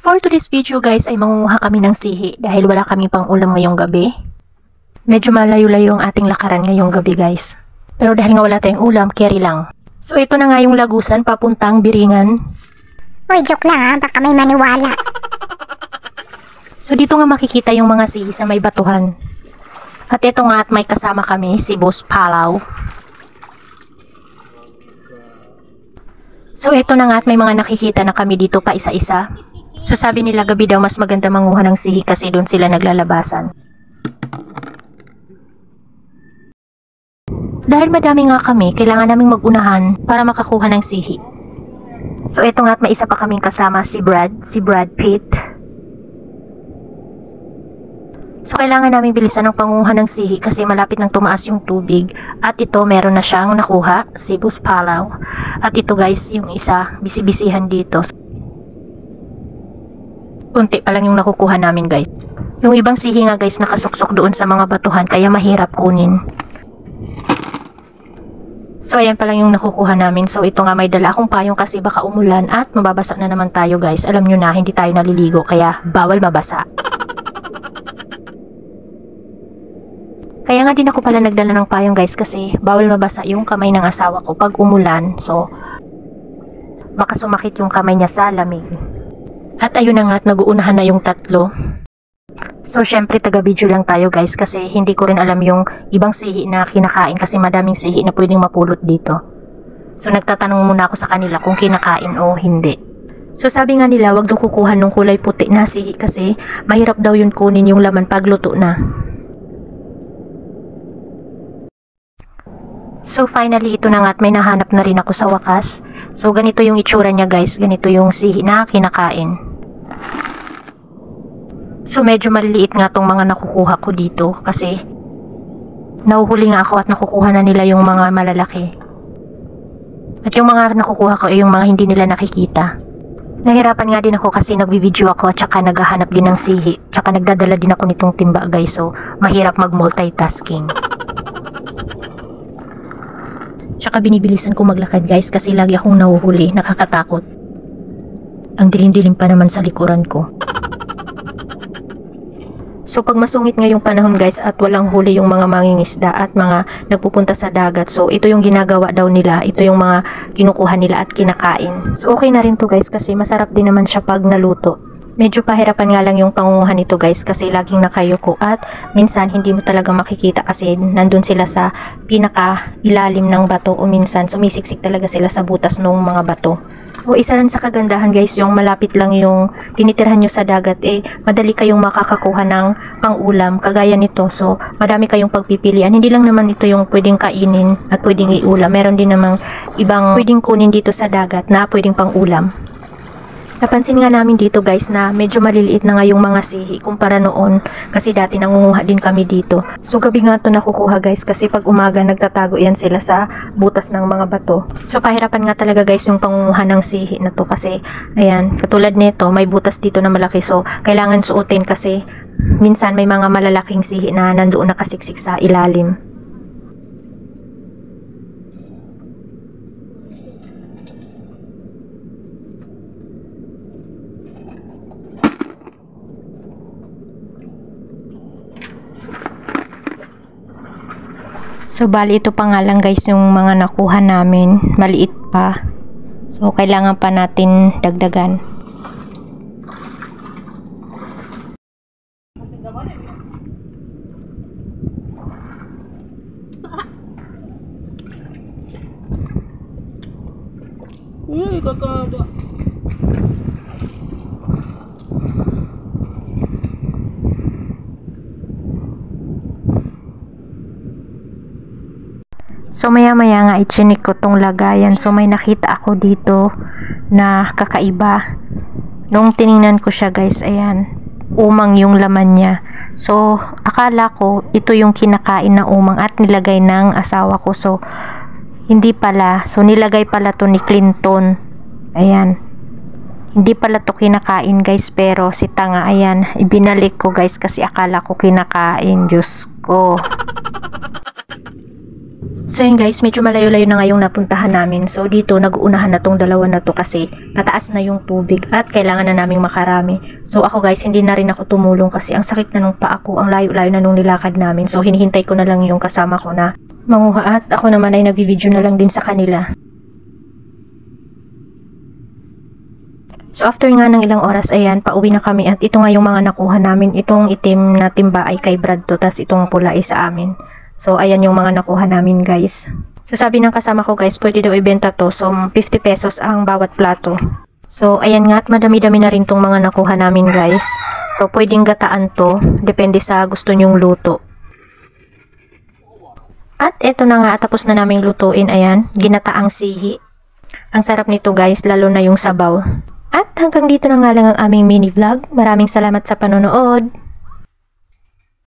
For today's video guys ay mangunguha kami ng sihi dahil wala kami pang ulam ngayong gabi. Medyo malayo-layo ang ating lakaran ngayong gabi guys. Pero dahil nga wala tayong ulam, carry lang. So ito na nga yung lagusan papuntang Biringan. Uy, joke lang ha, baka may maniwala. So dito nga makikita yung mga sihi sa may batuhan. At ito nga at may kasama kami si Boss Palaw. So ito na nga at may mga nakikita na kami dito pa isa-isa. So sabi nila gabi daw mas maganda manguha ng sihi kasi doon sila naglalabasan. Dahil madami nga kami, kailangan naming magunahan para makakuha ng sihi. So ito nga at may isa pa kaming kasama si Brad Pitt. So kailangan namin bilisan ng panguha ng sihi kasi malapit nang tumaas yung tubig. At ito meron na siyang nakuha, si Boss Palaw. At ito guys, yung isa, bisibisihan dito. Kunti pa lang yung nakukuha namin guys. Yung ibang sihi nga guys nakasuksok doon sa mga batuhan kaya mahirap kunin. So ayan pa lang yung nakukuha namin. So ito nga may dala akong payong kasi baka umulan at mababasa na naman tayo guys. Alam nyo na hindi tayo naliligo kaya bawal mabasa. Kaya nga din ako pala nagdala ng payong guys kasi bawal mabasa yung kamay ng asawa ko pag umulan. So baka sumakit yung kamay niya sa lamig. At ayun na nga at nag-uunahan na yung tatlo. So syempre taga-video lang tayo guys kasi hindi ko rin alam yung ibang sihi na kinakain kasi madaming sihi na pwedeng mapulot dito. So nagtatanong muna ako sa kanila kung kinakain o hindi. So sabi nga nila wag daw kukuha ng kulay puti na sihi kasi mahirap daw yun kunin yung laman pag luto na. So finally ito na nga at may nahanap na rin ako sa wakas. So ganito yung itsura niya guys, ganito yung sihi na kinakain. So medyo maliliit nga tong mga nakukuha ko dito kasi nahuhuli nga ako at nakukuha na nila yung mga malalaki. At yung mga nakukuha ko ay yung mga hindi nila nakikita. Nahirapan nga din ako kasi nagbibideo ako at saka naghahanap din ng sihi. Tsaka nagdadala din ako nitong timba guys, so mahirap mag multitasking. Tsaka binibilisan ko maglakad guys kasi lagi akong nahuhuli, nakakatakot. Ang dilim-dilim pa naman sa likuran ko. So pag masungit ngayong panahon guys at walang huli yung mga mangingisda at mga nagpupunta sa dagat, so ito yung ginagawa daw nila, ito yung mga kinukuha nila at kinakain. So okay na rin to guys kasi masarap din naman siya pag naluto. Medyo pahirapan nga lang yung pangunguhan nito guys kasi laging nakayuko at minsan hindi mo talaga makikita kasi nandun sila sa pinaka ilalim ng bato o minsan sumisiksik talaga sila sa butas ng mga bato. So isa rin sa kagandahan guys yung malapit lang yung tinitirhan nyo sa dagat madali kayong makakakuha ng pang-ulam kagaya nito. So madami kayong pagpipilian. Hindi lang naman ito yung pwedeng kainin at pwedeng iulam. Meron din namang ibang pwedeng kunin dito sa dagat na pwedeng pang-ulam. Napansin nga namin dito guys na medyo maliliit na nga yung mga sihi kumpara noon kasi dati nangunguha din kami dito. So gabi nga ito nakukuha guys kasi pag umaga nagtatago yan sila sa butas ng mga bato. So pahirapan nga talaga guys yung pangunguha ng sihi na to kasi ayan katulad nito may butas dito na malaki so kailangan suotin kasi minsan may mga malalaking sihi na nandoon nakasiksik sa ilalim. So bali ito pa nga lang guys yung mga nakuha namin, maliit pa. So kailangan pa natin dagdagan. Kakada. So maya nga ichinik ko tong lagayan. So may nakita ako dito na kakaiba. Nung tiningnan ko siya guys, ayan, umang yung laman niya. So akala ko ito yung kinakain na umang at nilagay ng asawa ko. So hindi pala. So nilagay pala to ni Clinton. Ayan. Hindi pala to kinakain guys pero si tanga ayan, ibinalik ko guys kasi akala ko kinakain. Diyos ko. So yun guys, medyo malayo-layo na ngayong napuntahan namin. So dito nag-uunahan na tong dalawa na to kasi pataas na yung tubig at kailangan na naming makarami. So ako guys, hindi na rin ako tumulong kasi ang sakit na nung paa ko, ang layo-layo na nung nilakad namin. So hinihintay ko na lang yung kasama ko na manguha at ako naman ay nag-video na lang din sa kanila. So after nga ng ilang oras, ayan, pauwi na kami at ito nga yung mga nakuha namin. Itong itim na timba ay kay Brad to, tas itong pula ay sa amin. So ayan yung mga nakuha namin guys. So sabi ng kasama ko guys, pwede daw ibenta to. So 50 pesos ang bawat plato. So ayan nga at madami-dami na rin tong mga nakuha namin guys. So pwedeng gataan to, depende sa gusto nyong luto. At eto na nga, tapos na naming lutuin, ayan, ginataang sihi. Ang sarap nito guys, lalo na yung sabaw. At hanggang dito na nga lang ang aming mini vlog. Maraming salamat sa panonood.